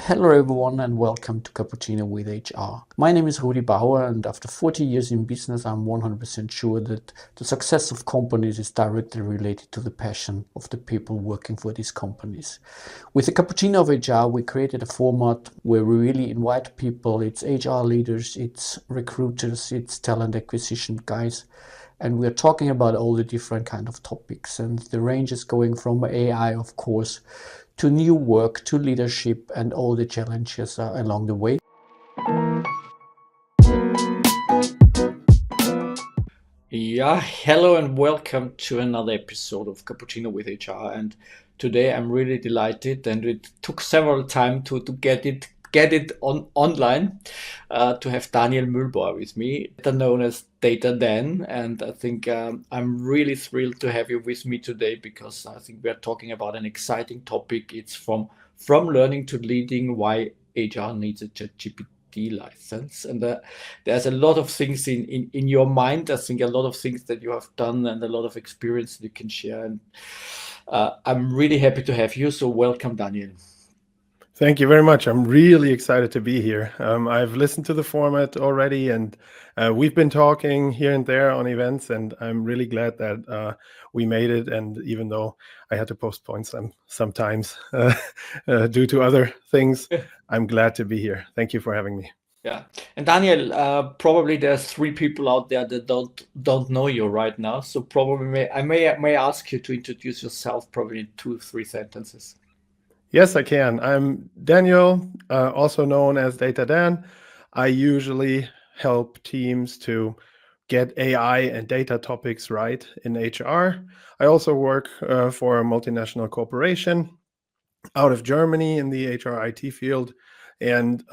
Hello everyone and welcome to Cappuccino with HR. My name is Rudi Bauer and after 40 years in business I'm 100% sure that the success of companies is directly related to the passion of the people working for these companies. With the Cappuccino of HR we created a format where we really invite people, it's HR leaders, it's recruiters, it's talent acquisition guys, and we're talking about all the different kind of topics, and the range is going from AI of course to new work, to leadership, and all the challenges along the way. Yeah, hello and welcome to another episode of Cappuccino with HR. And today I'm really delighted, and it took several time to get it online to have Daniel Mühlbauer with me, better known as Data Dan. And I think I'm really thrilled to have you with me today because I think we are talking about an exciting topic. It's from learning to leading, why HR needs a ChatGPT license. And there's a lot of things in your mind. I think a lot of things that you have done and a lot of experience that you can share. And I'm really happy to have you. So welcome, Daniel. Thank you very much. I'm really excited to be here. I've listened to the format already, and we've been talking here and there on events, and I'm really glad that we made it. And even though I had to postpone sometimes due to other things, I'm glad to be here. Thank you for having me. Yeah, and Daniel, probably there's three people out there that don't know you right now. So probably may ask you to introduce yourself, probably in 2-3 sentences. Yes, I can. I'm Daniel, also known as Data Dan. I usually help teams to get AI and data topics right in HR. I also work for a multinational corporation out of Germany in the HR IT field. And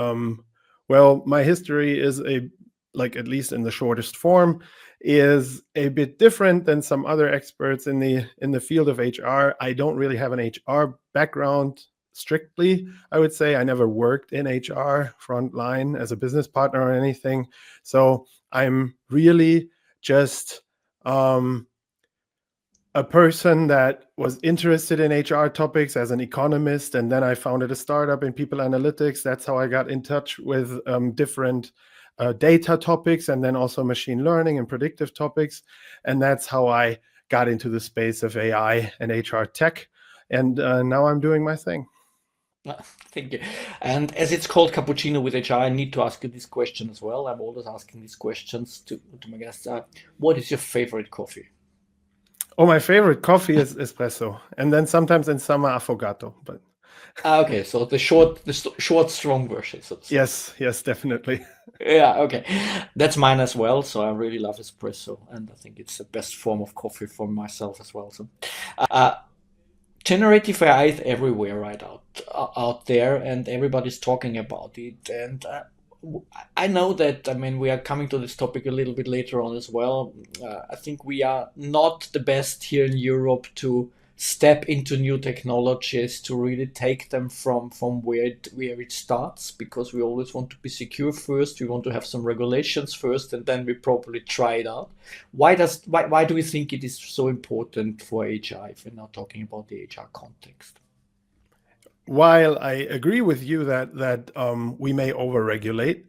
well, my history is at least in the shortest form, is a bit different than some other experts in the field of HR. I don't really have an HR background strictly. I would say I never worked in HR frontline as a business partner or anything. So I'm really just a person that was interested in HR topics as an economist, and then I founded a startup in people analytics. That's how I got in touch with different data topics, and then also machine learning and predictive topics. And that's how I got into the space of AI and HR tech. And now I'm doing my thing. Thank you. And as it's called Cappuccino with HR, I need to ask you this question as well. I'm always asking these questions to my guests. What is your favorite coffee? Oh, my favorite coffee is espresso, and then sometimes in summer affogato. But Okay, so the short, strong version, so to say. yes, definitely. Yeah, okay. That's mine as well. So I really love espresso, and I think it's the best form of coffee for myself as well. So, uh, generative AI is everywhere right out there, and everybody's talking about it. And I know that. I mean, we are coming to this topic a little bit later on as well. I think we are not the best here in Europe to step into new technologies to really take them from where it starts, because we always want to be secure first. We want to have some regulations first, and then we probably try it out. Why do we think it is so important for HR if we're not talking about the HR context? While I agree with you that we may overregulate,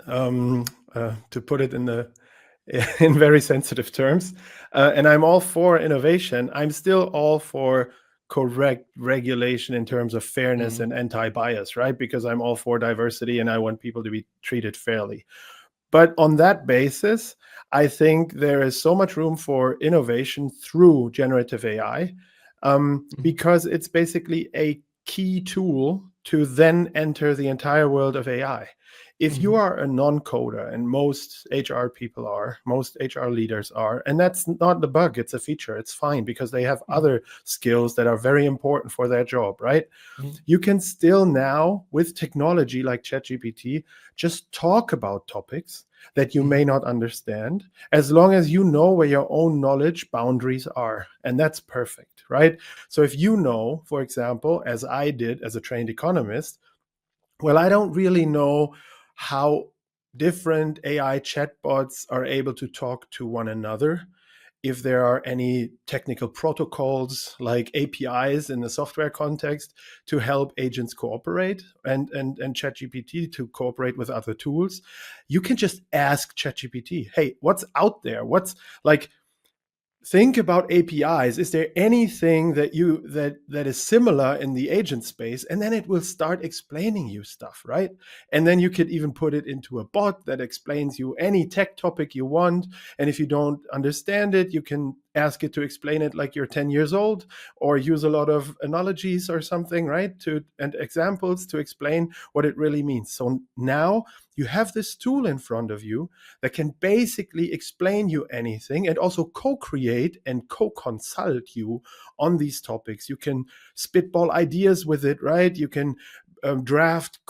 to put it in very sensitive terms, and I'm all for innovation, I'm still all for correct regulation in terms of fairness and anti-bias, right? Because I'm all for diversity and I want people to be treated fairly. But on that basis, I think there is so much room for innovation through generative AI, because it's basically a key tool to then enter the entire world of AI. If you are a non-coder, and most HR people are, most HR leaders are, and that's not the bug, it's a feature, it's fine, because they have other skills that are very important for their job, right? You can still now, with technology like ChatGPT, just talk about topics that you may not understand, as long as you know where your own knowledge boundaries are. And that's perfect, right? So if you know, for example, as I did as a trained economist, well, I don't really know how different AI chatbots are able to talk to one another if there are any technical protocols like APIs in the software context to help agents cooperate and ChatGPT to cooperate with other tools, you can just ask ChatGPT, hey, what's out there? What's like, think about APIs. Is there anything that is similar in the agent space? And then it will start explaining you stuff, right? And then you could even put it into a bot that explains you any tech topic you want. And if you don't understand it, you can ask it to explain it like you're 10 years old, or use a lot of analogies or something, right? And examples to explain what it really means. So now you have this tool in front of you that can basically explain you anything and also co-create and co-consult you on these topics. You can spitball ideas with it, right? You can draft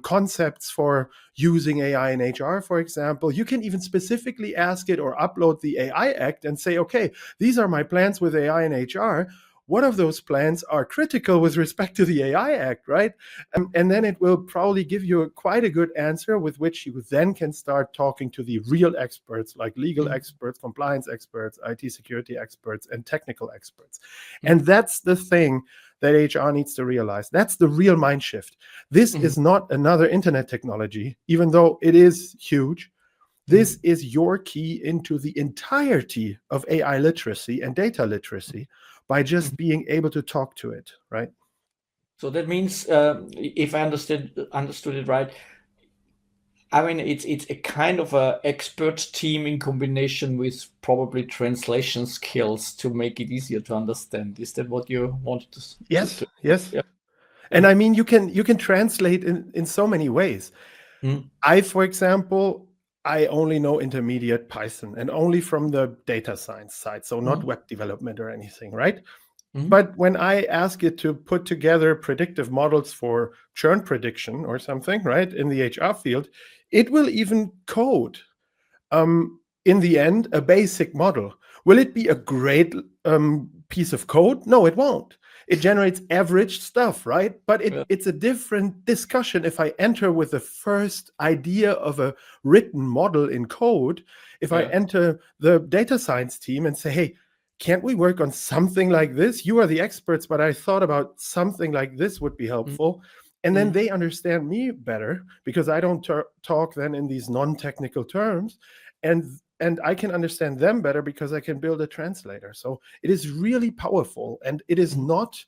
concepts for using AI in HR, for example. You can even specifically ask it or upload the AI Act and say, okay, these are my plans with AI in HR. What of those plans are critical with respect to the AI Act, right? And then it will probably give you quite a good answer with which you then can start talking to the real experts, like legal experts, compliance experts, IT security experts, and technical experts. And that's the thing that HR needs to realize. That's the real mind shift. This is not another internet technology, even though it is huge. This is your key into the entirety of AI literacy and data literacy by just being able to talk to it, right? So that means, if I understood it right, I mean, it's a kind of a expert team in combination with probably translation skills to make it easier to understand. Is that what you wanted to? Yes. Yeah. And I mean, you can translate in so many ways. For example, I only know intermediate Python and only from the data science side, so not web development or anything, right? But when I ask it to put together predictive models for churn prediction or something, right, in the HR field, it will even code, in the end, a basic model. Will it be a great piece of code? No, it won't. It generates average stuff, right? But it's a different discussion if I enter with the first idea of a written model in code. If I enter the data science team and say, hey, can't we work on something like this? You are the experts, but I thought about something like this would be helpful. And then they understand me better because I don't talk then in these non-technical terms. And I can understand them better because I can build a translator. So it is really powerful. And it is not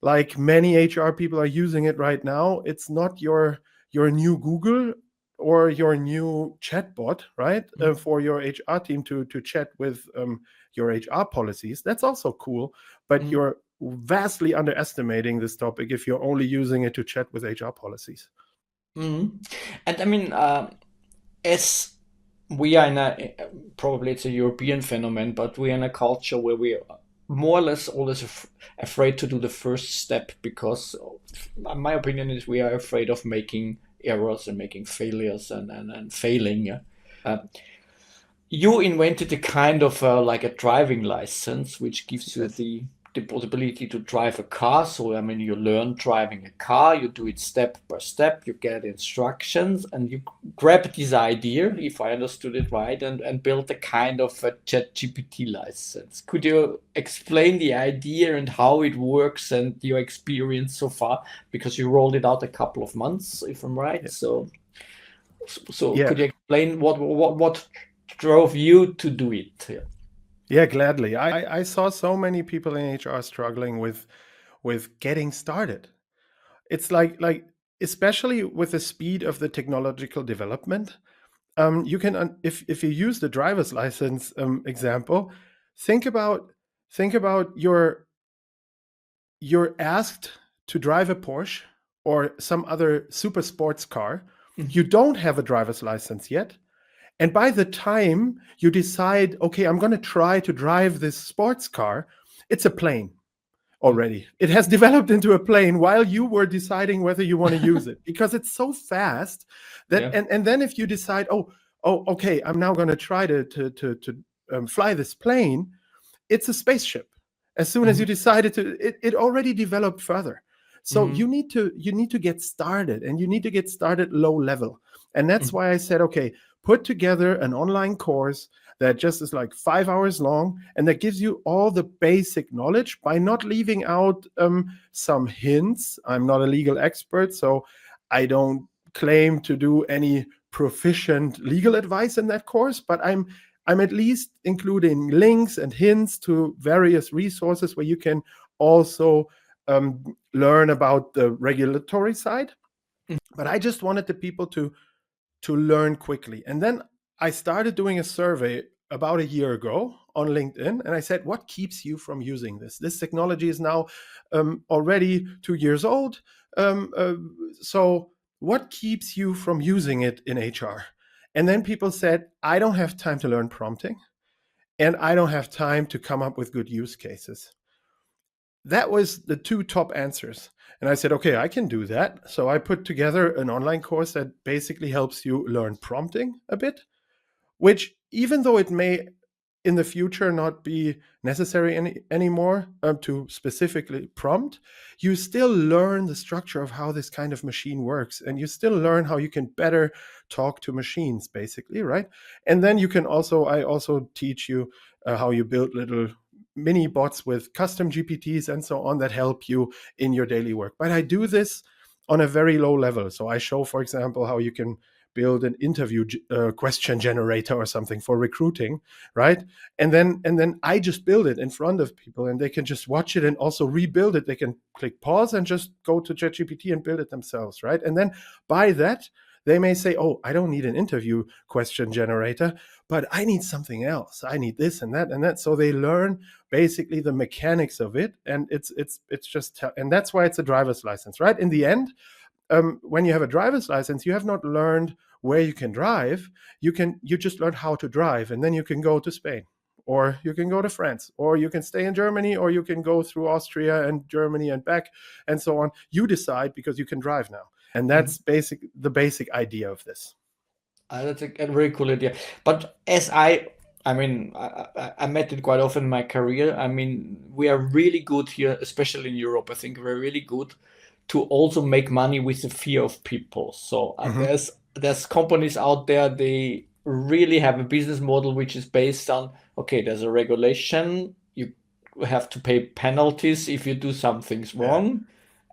like many HR people are using it right now. It's not your new Google or your new chatbot, right? For your HR team to chat with your HR policies. That's also cool, but you're vastly underestimating this topic if you're only using it to chat with HR policies. And I mean, as we are in a, probably it's a European phenomenon, but we're in a culture where we are more or less always afraid to do the first step because, my opinion is, we are afraid of making errors and making failures and failing. Yeah? You invented a kind of like a driving license, which gives you the possibility to drive a car. So, I mean, you learn driving a car, you do it step by step, you get instructions, and you grab this idea, if I understood it right, and build a kind of a ChatGPT license. Could you explain the idea and how it works and your experience so far? Because you rolled it out a couple of months, if I'm right. Yeah. So could you explain what drove you to do it? Yeah, gladly. I saw so many people in HR struggling with getting started. It's like especially with the speed of the technological development. You can if you use the driver's license example, think about you're asked to drive a Porsche or some other super sports car. You don't have a driver's license yet. And by the time you decide, okay, I'm going to try to drive this sports car, it's a plane already. It has developed into a plane while you were deciding whether you want to use it because it's so fast that, and then if you decide, okay, I'm now going to try to fly this plane, it's a spaceship. As soon as you decided to, it already developed further. So you need to get started, and you need to get started low level. And that's why I said, okay, put together an online course that just is like 5 hours long, and that gives you all the basic knowledge by not leaving out some hints. I'm not a legal expert, so I don't claim to do any proficient legal advice in that course, but I'm at least including links and hints to various resources where you can also learn about the regulatory side. But I just wanted the people to learn quickly. And then I started doing a survey about a year ago on LinkedIn, and I said, what keeps you from using this? This technology is now already 2 years old. So what keeps you from using it in HR? And then people said, I don't have time to learn prompting, and I don't have time to come up with good use cases. That was the two top answers. And I said, okay, I can do that. So I put together an online course that basically helps you learn prompting a bit, which, even though it may in the future not be necessary anymore to specifically prompt, you still learn the structure of how this kind of machine works. And you still learn how you can better talk to machines, basically, right? And then you can also, I also teach you how you build little mini bots with custom GPTs and so on that help you in your daily work. But I do this on a very low level. So I show, for example, how you can build an interview question generator or something for recruiting, right? And then I just build it in front of people, and they can just watch it and also rebuild it. They can click pause and just go to ChatGPT and build it themselves, right? And then by that, they may say, oh, I don't need an interview question generator, but I need something else. I need this and that and that. So they learn basically the mechanics of it, and it's just, and that's why it's a driver's license, right? In the end, when you have a driver's license, you have not learned where you can drive. You just learn how to drive, and then you can go to Spain, or you can go to France, or you can stay in Germany, or you can go through Austria and Germany and back, and so on. You decide, because you can drive now, and that's the basic idea of this. That's a very cool idea. But as I mean, I met it quite often in my career. I mean, we are really good here, especially in Europe. I think we're really good to also make money with the fear of people. So there's companies out there, they really have a business model which is based on, okay, there's a regulation, you have to pay penalties if you do some things wrong.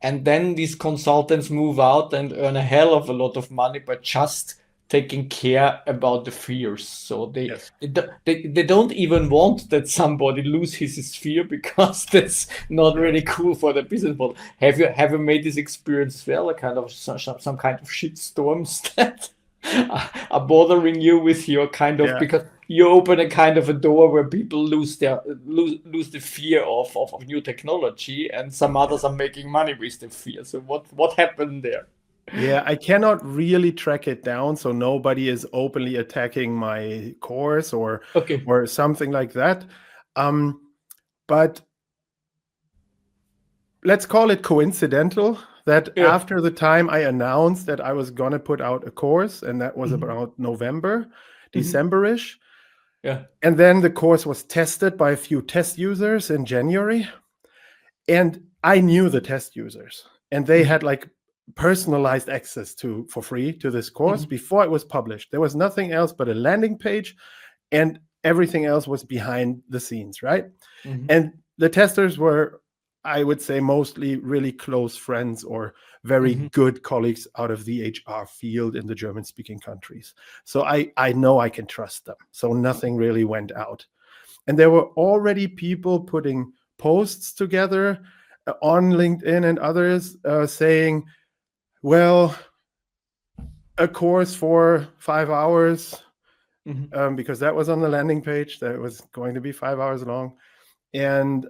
And then these consultants move out and earn a hell of a lot of money by just taking care about the fears. So Yes. they don't even want that somebody loses his fear, because that's not really cool for the business model. Have you made this experience as well, a kind of some kind of shit storms that are bothering you with your kind of, Yeah. because you open a kind of a door where people lose the fear of new technology, and some others are making money with the fear. So what happened there? Yeah, I cannot really track it down, so nobody is openly attacking my course or Okay. something like that. But let's call it coincidental that Yeah. after the time I announced that I was gonna put out a course, and that was about November, December-ish, Yeah. and then the course was tested by a few test users in January, and I knew the test users, and they had like personalized access to for free to this course before it was published. There was nothing else but a landing page, and everything else was behind the scenes, right? And the testers were, I would say, mostly really close friends or very good colleagues out of the HR field in the German speaking countries. So I know I can trust them. So nothing really went out. And there were already people putting posts together on LinkedIn and others saying, well, a course for 5 hours, because that was on the landing page, that it was going to be 5 hours long. And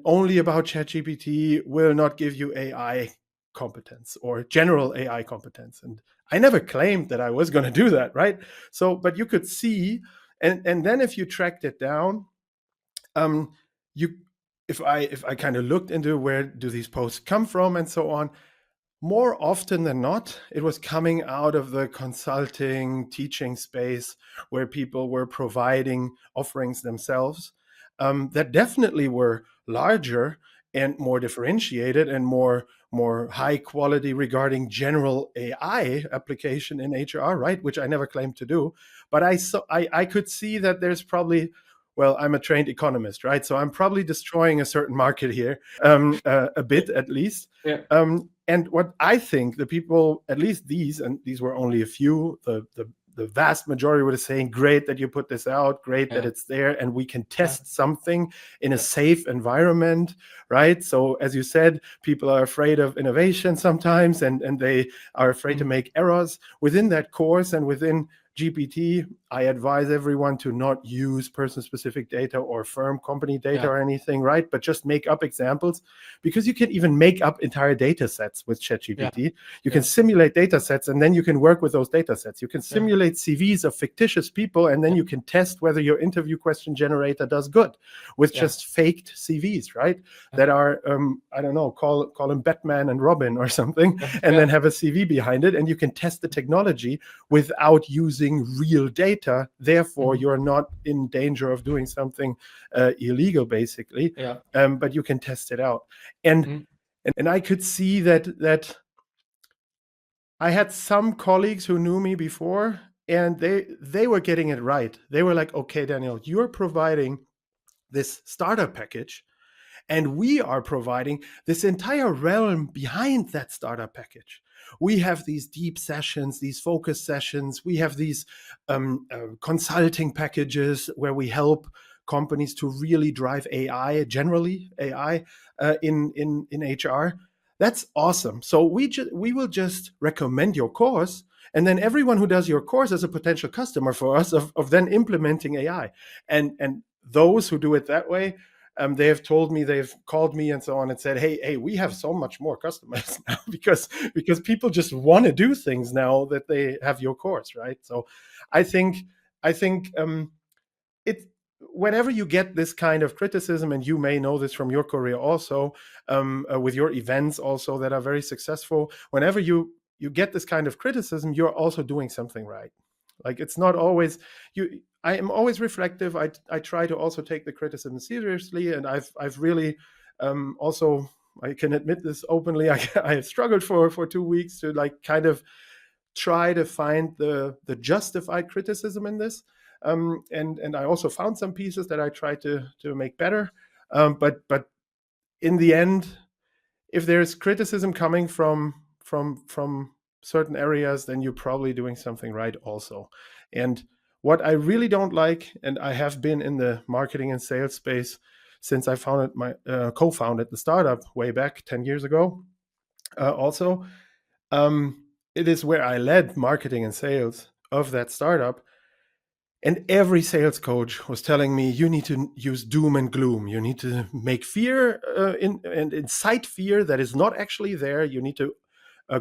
only about ChatGPT will not give you AI competence or general AI competence. And I never claimed that I was going to do that, right? So, but you could see, and then if you tracked it down, you, if I kind of looked into where do these posts come from and so on, more often than not, it was coming out of the consulting teaching space where people were providing offerings themselves that definitely were larger and more differentiated and more high quality regarding general AI application in HR, right? Which I never claimed to do, but I could see that there's probably, well, I'm a trained economist, right? So I'm probably destroying a certain market here, a bit at least. Yeah. And what I think the people, at least these, and these were only a few, the vast majority were saying, great that you put this out, great that Yeah. it's there, and we can test Yeah. something in a Yeah. safe environment, right? So as you said, people are afraid of innovation sometimes, and they are afraid to make errors within that course. And within GPT, I advise everyone to not use person-specific data or firm company data Yeah. or anything, right? But just make up examples, because you can even make up entire data sets with ChatGPT. Yeah. You can simulate data sets, and then you can work with those data sets. You can Yeah. simulate CVs of fictitious people, and then you can test whether your interview question generator does good with just faked CVs, right? That are, I don't know, call them Batman and Robin or something, and then have a CV behind it, and you can test the technology without using real data. Therefore, you're not in danger of doing something illegal, basically. Yeah. But you can test it out. And I could see that I had some colleagues who knew me before, and they were getting it right. They were like, okay, Daniel, you're providing this starter package, and we are providing this entire realm behind that starter package. We have these deep sessions, these focus sessions. We have these consulting packages where we help companies to really drive AI, generally AI, in HR. That's awesome. So we will just recommend your course, and then everyone who does your course is a potential customer for us of then implementing AI. And those who do it that way, they have told me, they've called me and so on and said, hey, we have so much more customers now because people just want to do things now that they have your course, right? So I think it whenever you get this kind of criticism, and you may know this from your career also, with your events also that are very successful, whenever you get this kind of criticism, you're also doing something right. Like, it's not always you. I am always reflective. I try to also take the criticism seriously, and I've really also, I can admit this openly, I have struggled for 2 weeks to, like, kind of try to find the justified criticism in this. And I also found some pieces that I tried to make better. But in the end, if there's criticism coming from certain areas, then you're probably doing something right also. And what I really don't like, and I have been in the marketing and sales space since I founded my co-founded the startup way back 10 years ago, also, it is where I led marketing and sales of that startup. And every sales coach was telling me, you need to use doom and gloom. You need to make fear and incite fear that is not actually there. You need to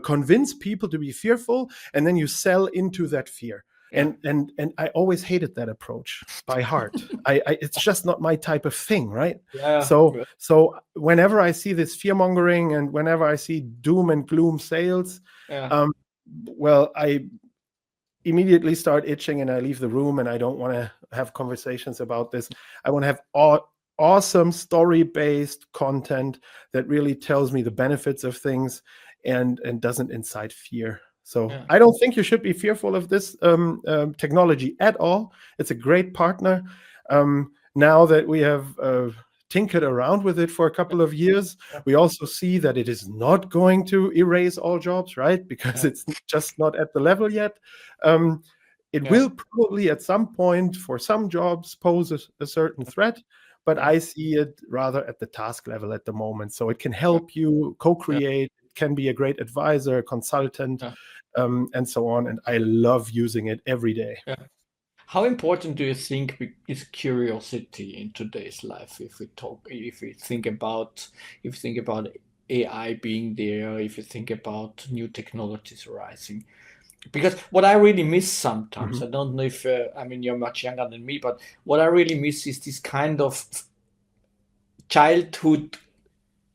convince people to be fearful, and then you sell into that fear. Yeah. And I always hated that approach by heart. It's just not my type of thing, right? Yeah. So whenever I see this fear mongering, and whenever I see doom and gloom sales, Yeah. well, I immediately start itching and I leave the room, and I don't want to have conversations about this. I want to have awesome story-based content that really tells me the benefits of things and doesn't incite fear. So Yeah. I don't think you should be fearful of this technology at all. It's a great partner. Now that we have tinkered around with it for a couple of years, we also see that it is not going to erase all jobs, right? Because it's just not at the level yet. It will probably at some point for some jobs pose a certain threat, but I see it rather at the task level at the moment. So it can help you co-create, it can be a great advisor, consultant, and so on. And I love using it every day. Yeah. How important do you think is curiosity in today's life? If we think about AI being there, if you think about new technologies arising, because what I really miss sometimes, I don't know if I mean, you're much younger than me, but what I really miss is this kind of childhood,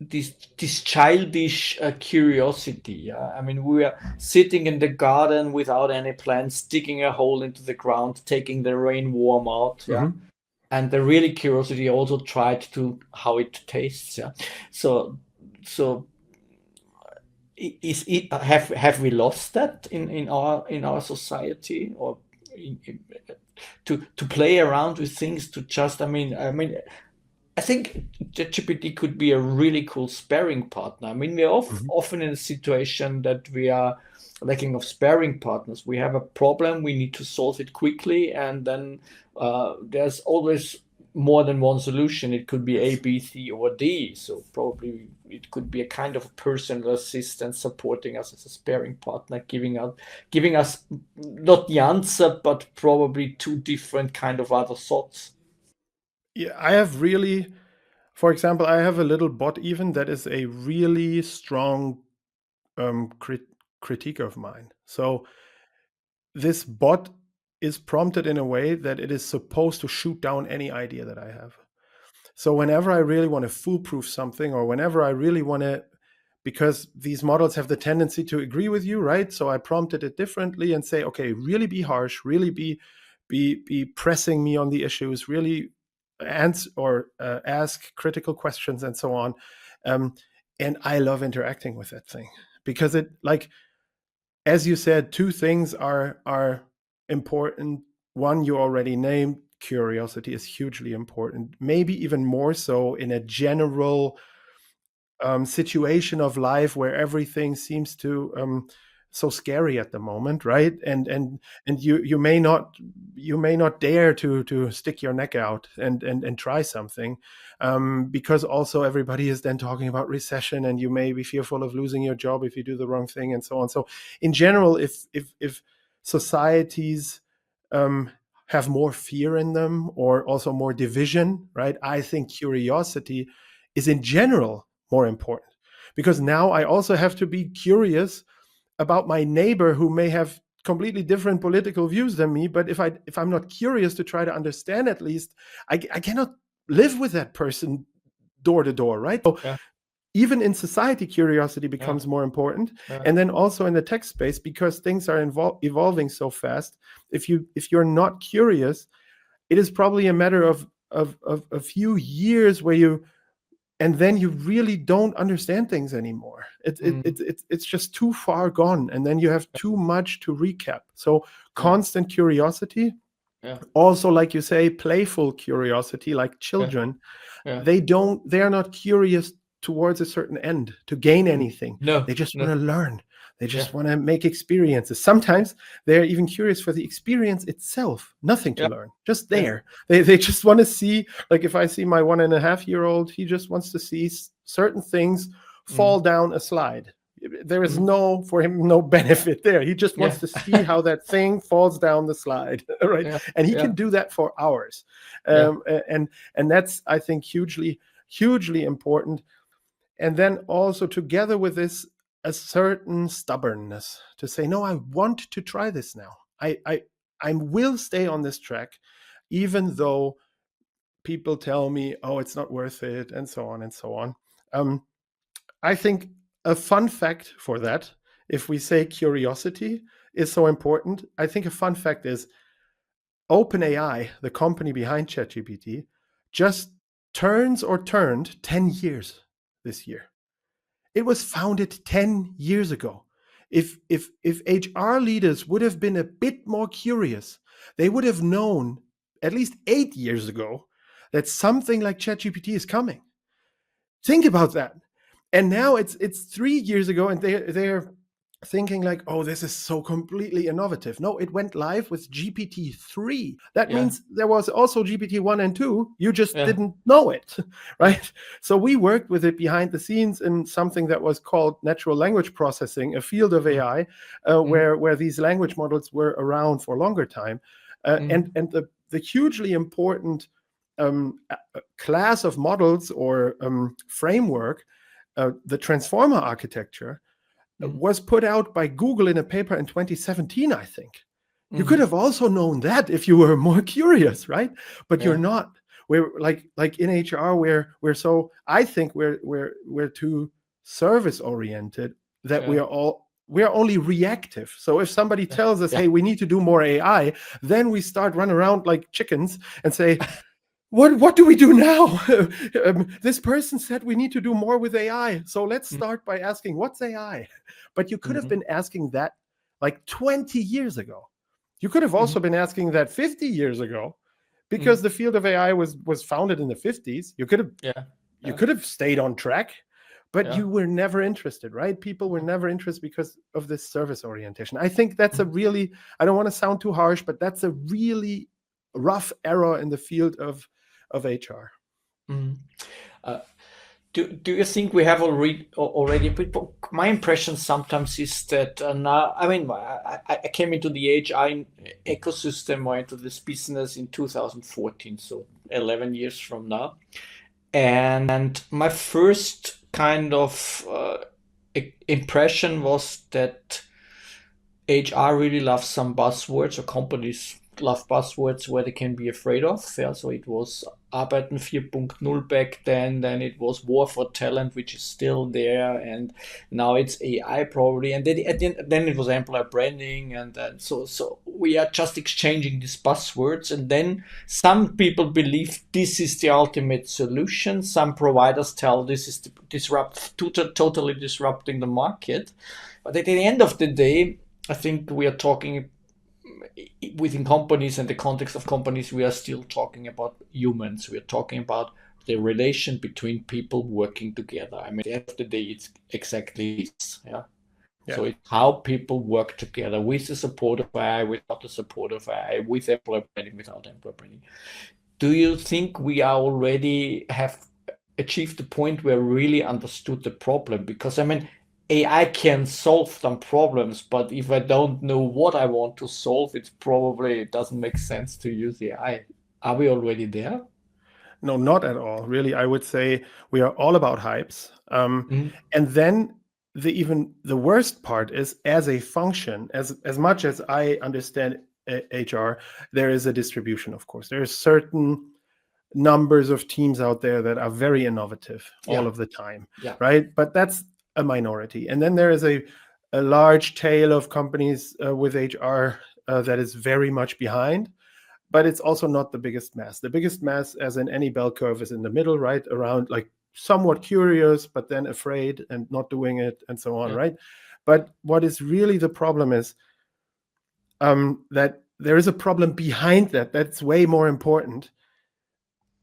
this childish curiosity. I mean, we are sitting in the garden without any plans, digging a hole into the ground, taking the rainworm out, and the really curiosity also tried to how it tastes. Yeah, so so is it have we lost that in our society, or to play around with things, to just I think ChatGPT could be a really cool sparring partner. I mean, we're Mhm. often in a situation that we are lacking of sparring partners. We have a problem, we need to solve it quickly, and then there's always more than one solution. It could be A, B, C, or D. So probably it could be a kind of personal assistant supporting us as a sparring partner, giving us not the answer, but probably two different kind of other thoughts. Yeah, I have really, for example, I have a little bot even that is a really strong critique of mine. So this bot is prompted in a way that it is supposed to shoot down any idea that I have. So whenever I really want to foolproof something, or whenever I really want to, because these models have the tendency to agree with you, right? So I prompted it differently and say, okay, really be harsh, really be pressing me on the issues, really answer or ask critical questions and so on. Um, and I love interacting with that thing because it, like, as you said, two things are important. One you already named, curiosity is hugely important, maybe even more so in a general situation of life where everything seems to so scary at the moment, right? And you may not dare to stick your neck out and try something, because also everybody is then talking about recession, and you may be fearful of losing your job if you do the wrong thing, and so on. So in general, if societies have more fear in them, or also more division, right? I think curiosity is in general more important, because now I also have to be curious about my neighbor who may have completely different political views than me. But if I'm not curious to try to understand, at least I cannot live with that person door to door, right? So Yeah, even in society, curiosity yeah, becomes more important. yeah. And then also in the tech space, because things are evolving so fast, if you're not curious, it is probably a matter of a few years where you, and then you really don't understand things anymore. Mm, It's just too far gone, and then you have too much to recap. So yeah, constant curiosity, yeah, also, like you say, playful curiosity, like yeah, children, yeah. they are not curious towards a certain end to gain anything. No, They just want no, to learn. They yeah, just want to make experiences. Sometimes they're even curious for the experience itself, nothing to yeah, learn, just yeah. there. They just want to see, like if I see my 1.5-year old, he just wants to see certain things Mm, fall down a slide. There is mm, no, for him, no benefit there. He just yeah, wants to see how that thing falls down the slide, right? yeah, And he yeah, can do that for hours. yeah. And that's, I think, hugely important. And then also, together with this, a certain stubbornness to say, no, I want to try this now. I will stay on this track, even though people tell me, oh, it's not worth it, and so on and so on. um, I think a fun fact for that, if we say curiosity is so important, I think a fun fact is OpenAI, the company behind ChatGPT, just turned 10 years this year. It was founded 10 years ago. If HR leaders would have been a bit more curious, they would have known at least 8 years ago that something like ChatGPT is coming. Think about that. And now it's 3 years ago, and they're thinking like, oh, this is so completely innovative. No, it went live with GPT-3. That Yeah, means there was also GPT-1 and 2. You just yeah, didn't know it, yeah. right? So we worked with it behind the scenes in something that was called natural language processing, a field of Mm, AI, mm, where these language models were around for a longer time. And the hugely important class of models, or framework, the transformer architecture, mm, was put out by Google in a paper in 2017, I think. You could mm, have also known that if you were more curious, right? But you're yeah, not. We're like in HR, we're so, I think we're too service oriented, that yeah, we are only reactive. So if somebody yeah, tells us, yeah, hey, we need to do more AI, then we start run around like chickens and say, what do we do now? This person said we need to do more with AI. So let's start by asking, what's AI? But you could have Mm-hmm. been asking that like 20 years ago. You could have Mm-hmm. also been asking that 50 years ago, Mm-hmm. because the field of AI was founded in the 50s. Yeah. You Yeah. could have stayed on track, but Yeah. you were never interested, right? People were never interested because of this service orientation. I think that's a really, I don't want to sound too harsh, but that's a really rough error in the field of HR. Mm-hmm. Uh, do you think we have already? My impression sometimes is that now, I mean, I came into the AI ecosystem or into this business in 2014, so 11 years from now. And my first kind of impression was that HR really loves some buzzwords, or companies love buzzwords where they can be afraid of. Yeah, so it was Arbeiten 4.0 back then it was War for Talent, which is still there, and now it's AI probably, and then it was employer branding, and then so we are just exchanging these buzzwords, and then some people believe this is the ultimate solution. Some providers tell this is totally disrupting the market, but at the end of the day, I think we are talking within companies and the context of companies, we are still talking about humans. We are talking about the relation between people working together. I mean, at the end of the day, it's exactly this. Yeah. Yeah. So it's how people work together with the support of AI, without the support of AI, with employer branding, without employer branding. Do you think we are already have achieved the point where we really understood the problem? Because I mean, AI can solve some problems, but if I don't know what I want to solve, it doesn't make sense to use AI. Are we already there? No, not at all. Really, I would say we are all about hypes. Mm, And then the worst part is, as a function, as much as I understand HR, there is a distribution. Of course, there are certain numbers of teams out there that are very innovative all yeah, of the time, yeah, right? But that's a minority. And then there is a large tail of companies with HR that is very much behind, but it's also not the biggest mass. The biggest mass, as in any bell curve, is in the middle, right? Around like somewhat curious, but then afraid and not doing it, and so on, yeah. right? But what is really the problem is that there is a problem behind that that's way more important.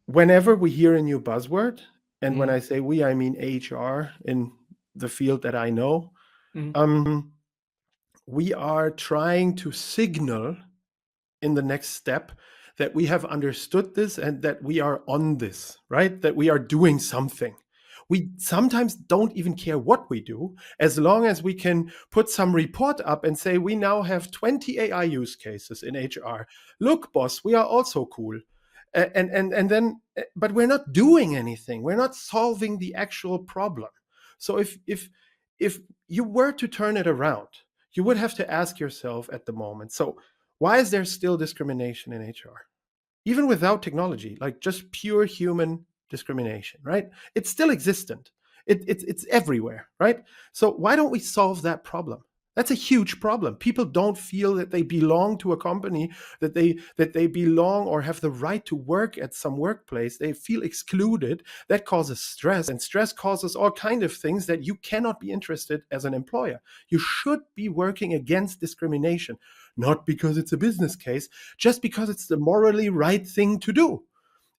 Whenever we hear a new buzzword, and when I Mm, say we, I mean HR in the field that I know, mm, we are trying to signal in the next step that we have understood this and that we are on this, right? That we are doing something. We sometimes don't even care what we do, as long as we can put some report up and say, we now have 20 AI use cases in HR. Look, boss, we are also cool. And then, but we're not doing anything. We're not solving the actual problem. So if you were to turn it around, you would have to ask yourself at the moment, so why is there still discrimination in HR? Even without technology, like just pure human discrimination, right? It's still existent. It's everywhere, right? So why don't we solve that problem? That's a huge problem. People don't feel that they belong to a company, that they belong or have the right to work at some workplace. They feel excluded. That causes stress, and stress causes all kind of things that you cannot be interested as an employer. You should be working against discrimination, not because it's a business case, just because it's the morally right thing to do.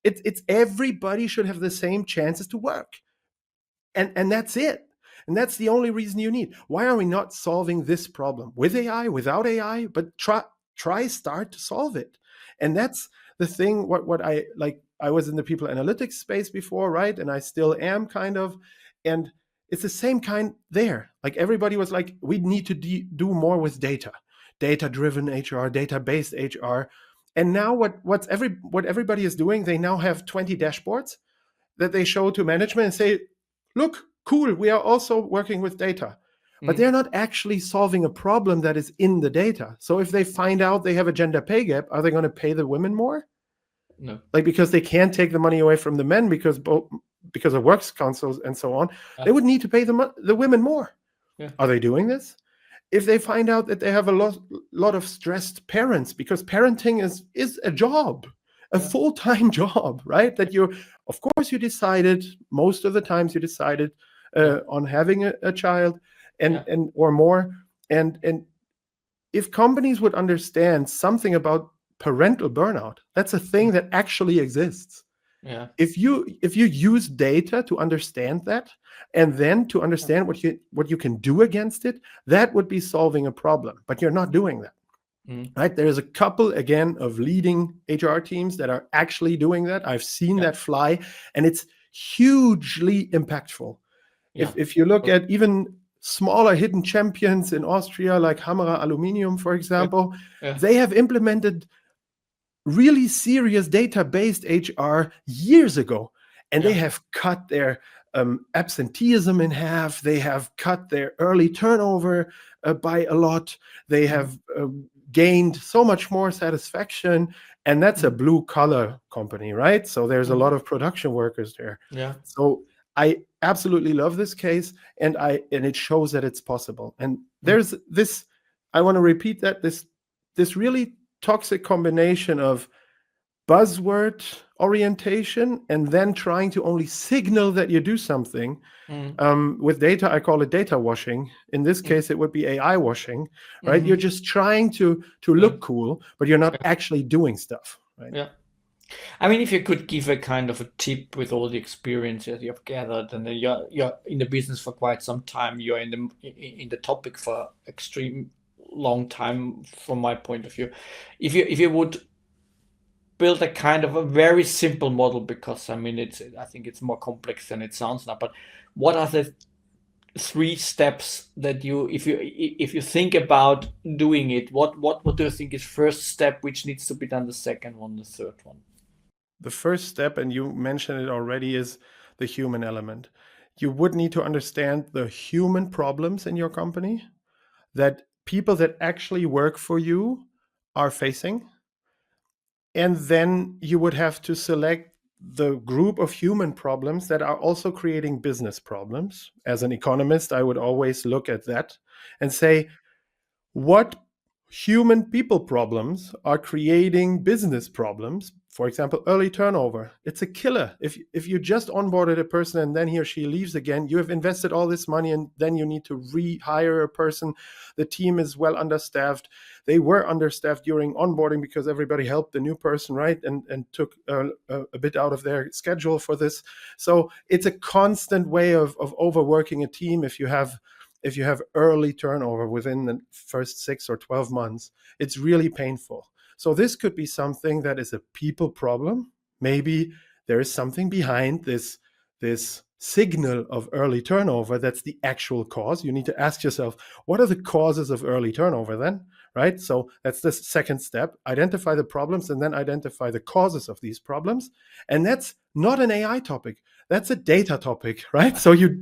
It's everybody should have the same chances to work, and that's it. And that's the only reason you need. Why are we not solving this problem with AI, without AI? But try start to solve it. And that's the thing. What I like. I was in the people analytics space before, right? And I still am kind of. And it's the same kind there. Like everybody was like, we need to do more with data driven HR, data based HR. And now what everybody is doing, they now have 20 dashboards that they show to management and say, look, cool, we are also working with data. But mm, they're not actually solving a problem that is in the data. So if they find out they have a gender pay gap, are they going to pay the women more? no. Like, because they can't take the money away from the men because of works councils and so on, Yeah, they would need to pay the women more. yeah, Are they doing this? If they find out that they have a lot of stressed parents, because parenting is a job, a full-time job, right? That you're, of course, you decided most of the times you decided on having a child and or more. And if companies would understand something about parental burnout, that's a thing that actually exists. Yeah. If you use data to understand that, and then to understand what you can do against it, that would be solving a problem. But you're not doing that. Right? There's a couple, again, of leading HR teams that are actually doing that. I've seen that fly, and it's hugely impactful. If you look at even smaller hidden champions in Austria, like Hammerer Aluminium, for example, they have implemented really serious data-based HR years ago, and they have cut their absenteeism in half. They have cut their early turnover by a lot. They have gained so much more satisfaction, and that's a blue-collar company, right? So there's a lot of production workers there. Yeah. So I absolutely love this case, and it shows that it's possible. And there's this, I want to repeat that, this really toxic combination of buzzword orientation and then trying to only signal that you do something. With data, I call it data washing. In this case, it would be AI washing, right? You're just trying to look cool, but you're not actually doing stuff, right? Yeah. I mean, if you could give a kind of a tip with all the experiences you have gathered, and then you're in the business for quite some time, you're in the topic for extreme long time, from my point of view. If you would build a kind of a very simple model, because I mean I think it's more complex than it sounds now, but what are the 3 steps that if you think about doing it, what do you think is first step, which needs to be done, the second one, the third one? The first step, and you mentioned it already, is the human element. You would need to understand the human problems in your company that people that actually work for you are facing. And then you would have to select the group of human problems that are also creating business problems. As an economist, I would always look at that and say, what human people problems are creating business problems? For example, early turnover. It's a killer. If you just onboarded a person and then he or she leaves again, you have invested all this money and then you need to rehire a person. The team is well understaffed. They were understaffed during onboarding because everybody helped the new person, right? And took a bit out of their schedule for this. So it's a constant way of overworking a team if you have early turnover within the first 6 or 12 months. It's really painful. So this could be something that is a people problem. Maybe there is something behind this signal of early turnover that's the actual cause. You need to ask yourself, what are the causes of early turnover then, right? So that's the second step. Identify the problems and then identify the causes of these problems. And that's not an AI topic. That's a data topic, right? So you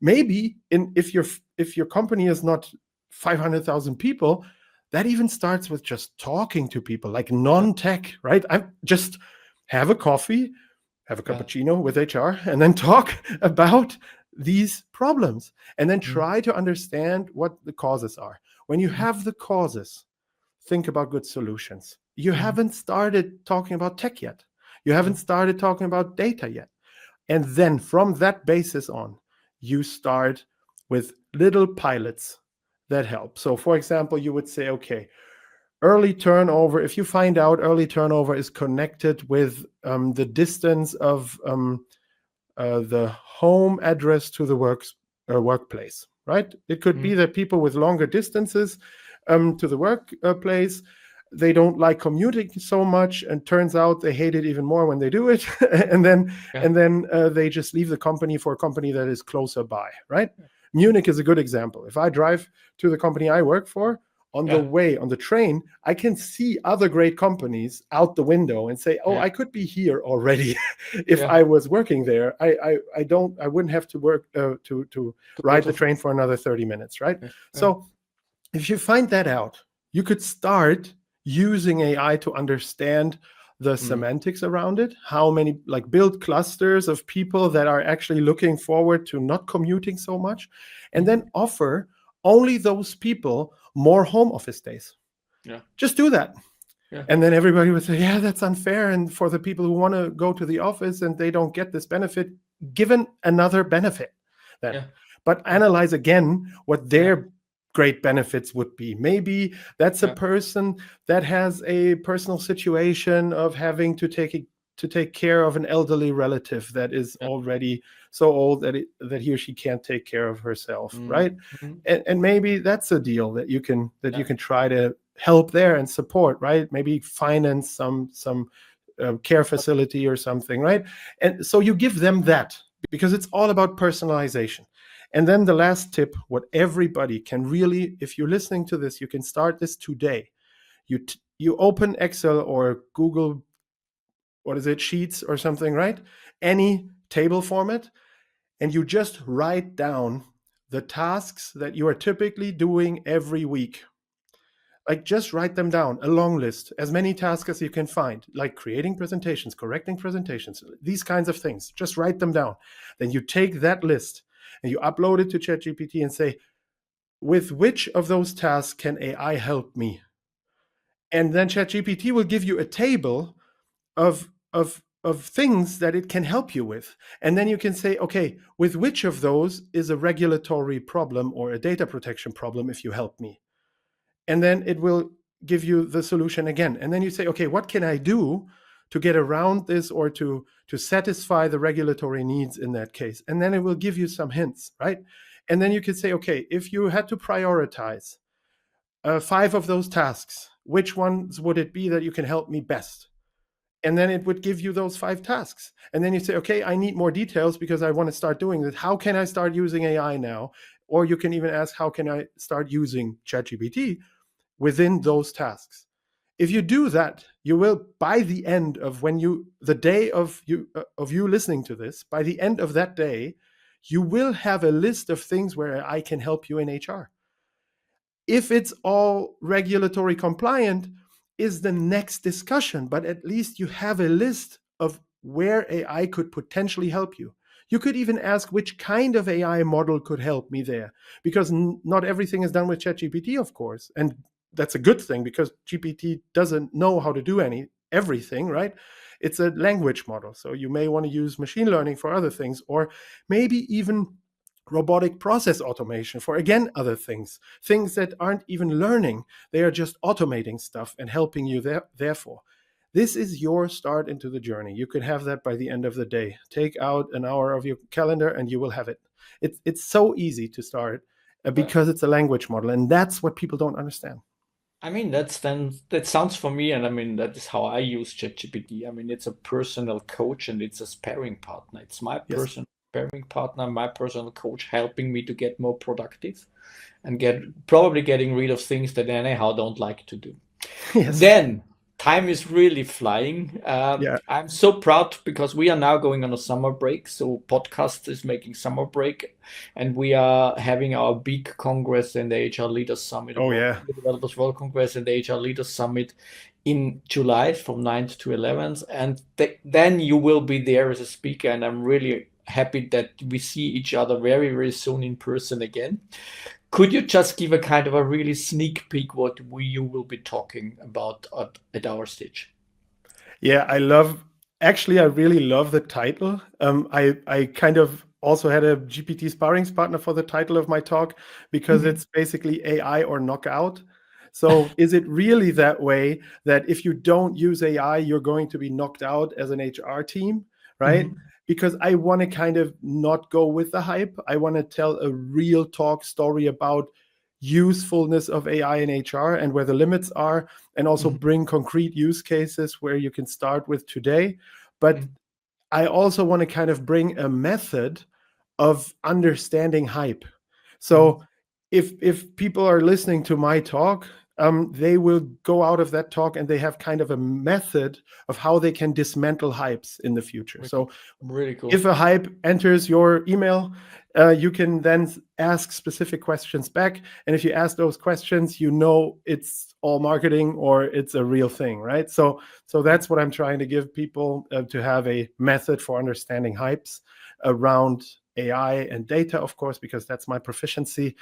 maybe if your company is not 500,000 people, that even starts with just talking to people, like non-tech, right? I just have a coffee, have a cappuccino with HR, and then talk about these problems, and then try to understand what the causes are. When you have the causes, think about good solutions. You haven't started talking about tech yet. You haven't started talking about data yet. And then from that basis on, you start with little pilots that help. So for example, you would say, okay, early turnover, if you find out early turnover is connected with the distance of the home address to the workplace, right? It could be that people with longer distances to the workplace, they don't like commuting so much, and turns out they hate it even more when they do it. and then they just leave the company for a company that is closer by, right? Munich is a good example. If I drive to the company I work for, on the way, on the train, I can see other great companies out the window and say, oh, I could be here already if I was working there. I wouldn't have to work to ride the train for another 30 minutes, right? So if you find that out, you could start using AI to understand the semantics around it, how many, like build clusters of people that are actually looking forward to not commuting so much, and then offer only those people more home office days. Just do that. Yeah. And then everybody would say, yeah, that's unfair. And for the people who want to go to the office and they don't get this benefit, given another benefit then. Yeah. But analyze again what Yeah. their great benefits would be. Maybe that's a Yeah. person that has a personal situation of having to take care of an elderly relative that is Yeah. already so old that he or she can't take care of herself, Mm. right? Mm. And maybe that's a deal that you can Yeah. try to help there and support, right? Maybe finance some care facility or something, right? And so you give them that, because it's all about personalization. And then the last tip, what everybody can really, if you're listening to this, you can start this today. You open Excel or Google, what is it, Sheets or something, right? Any table format, and you just write down the tasks that you are typically doing every week. Like, just write them down, a long list, as many tasks as you can find, like creating presentations, correcting presentations, these kinds of things. Just write them down. Then you take that list and you upload it to ChatGPT and say, with which of those tasks can AI help me? And then ChatGPT will give you a table of things that it can help you with. And then you can say, okay, with which of those is a regulatory problem or a data protection problem if you help me? And then it will give you the solution again. And then you say, okay, what can I do to get around this or to satisfy the regulatory needs in that case? And then it will give you some hints, right? And then you can say, okay, if you had to prioritize 5 of those tasks, which ones would it be that you can help me best? And then it would give you those 5 tasks. And then you say, okay, I need more details because I want to start doing this. How can I start using AI now? Or you can even ask, how can I start using ChatGPT within those tasks? If you do that, you will, by the end of the day of you listening to this, by the end of that day, you will have a list of things where I can help you in HR. If it's all regulatory compliant is the next discussion, but at least you have a list of where AI could potentially help you. You could even ask which kind of AI model could help me there, because not everything is done with ChatGPT, of course. And that's a good thing, because GPT doesn't know how to do everything, right? It's a language model. So you may want to use machine learning for other things, or maybe even robotic process automation for, again, other things that aren't even learning. They are just automating stuff and helping you there. Therefore, this is your start into the journey. You can have that by the end of the day. Take out an hour of your calendar and you will have it. It's so easy to start because it's a language model, and that's what people don't understand. I mean, that sounds for me, and I mean, that is how I use ChatGPT. I mean, it's a personal coach and it's a sparring partner. It's my Yes. personal sparring partner, my personal coach, helping me to get more productive and probably getting rid of things that I anyhow don't like to do. Yes. Then time is really flying. Yeah. I'm so proud because we are now going on a summer break. So podcast is making summer break, and we are having our big congress in the HR Leaders Summit, Oh yeah. Developers World Congress and the HR Leaders Summit in July from 9th to 11th. And then you will be there as a speaker, and I'm really happy that we see each other very, very soon in person again. Could you just give a kind of a really sneak peek what you will be talking about at our stage? Yeah, I really love the title. I kind of also had a GPT sparring partner for the title of my talk, because it's basically AI or knockout. So is it really that way that if you don't use AI, you're going to be knocked out as an HR team, right? Mhm. Because I want to kind of not go with the hype. I want to tell a real talk story about usefulness of AI in HR and where the limits are, and also Mhm. bring concrete use cases where you can start with today. But I also want to kind of bring a method of understanding hype. Mhm. So if people are listening to my talk, they will go out of that talk and they have kind of a method of how they can dismantle hypes in the future. So Really cool. if a hype enters your email, you can then ask specific questions back. And if you ask those questions, you know it's all marketing or it's a real thing, right? So that's what I'm trying to give people, to have a method for understanding hypes around AI and data, of course, because that's my proficiency.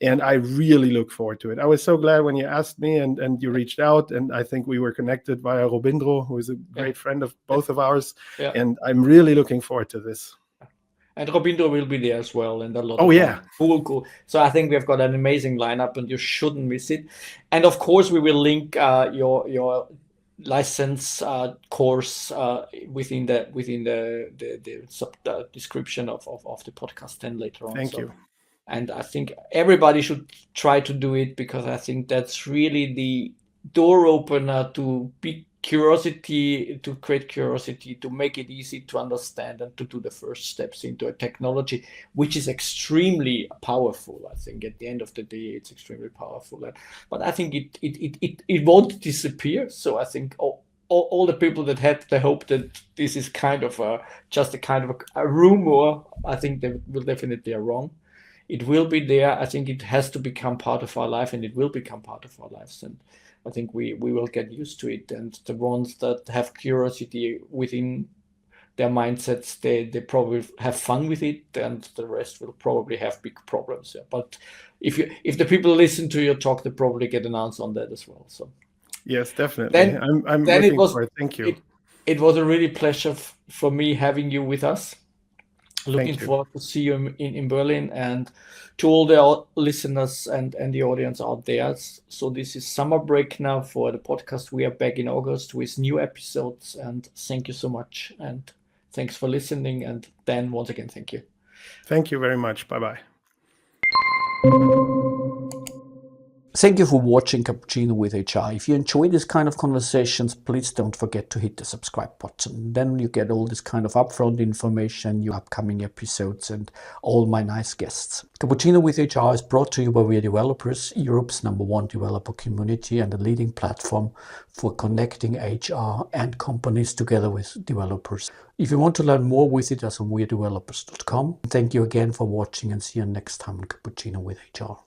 And I really look forward to it. I was so glad when you asked me and you reached out, and I think we were connected via Robindro, who is a great friend of both of ours. Yeah. And I'm really looking forward to this. And Robindo will be there as well, and a lot Oh, of yeah. cool. So I think we've got an amazing lineup, and you shouldn't miss it. And of course, we will link your license course within the sub description of the podcast then later on. Thank you. And I think everybody should try to do it, because I think that's really the door opener to be curiosity, to create curiosity, to make it easy to understand, and to do the first steps into a technology which is extremely powerful. I think at the end of the day, it's extremely powerful. But I think it won't disappear. So I think all the people that had the hope that this is kind of just a kind of a rumor, I think they will definitely are wrong. It will be there. I think it has to become part of our life, and it will become part of our lives. And I think we will get used to it. And the ones that have curiosity within their mindsets, they probably have fun with it, and the rest will probably have big problems. Yeah. But if the people listen to your talk, they probably get an answer on that as well. So yes, definitely. I'm then looking forward. Thank you. It was a really pleasure for me having you with us. Looking forward to see you in Berlin, and to all the listeners and the audience out there. So this is summer break now for the podcast. We are back in August with new episodes, and thank you so much. And thanks for listening. And Dan, once again, thank you. Thank you very much. Bye-bye. Thank you for watching Cappuccino with HR. If you enjoy this kind of conversations, please don't forget to hit the subscribe button. Then you get all this kind of upfront information, your upcoming episodes, and all my nice guests. Cappuccino with HR is brought to you by WeAreDevelopers, Europe's #1 developer community and a leading platform for connecting HR and companies together with developers. If you want to learn more, visit us on WeAreDevelopers.com. Thank you again for watching, and see you next time on Cappuccino with HR.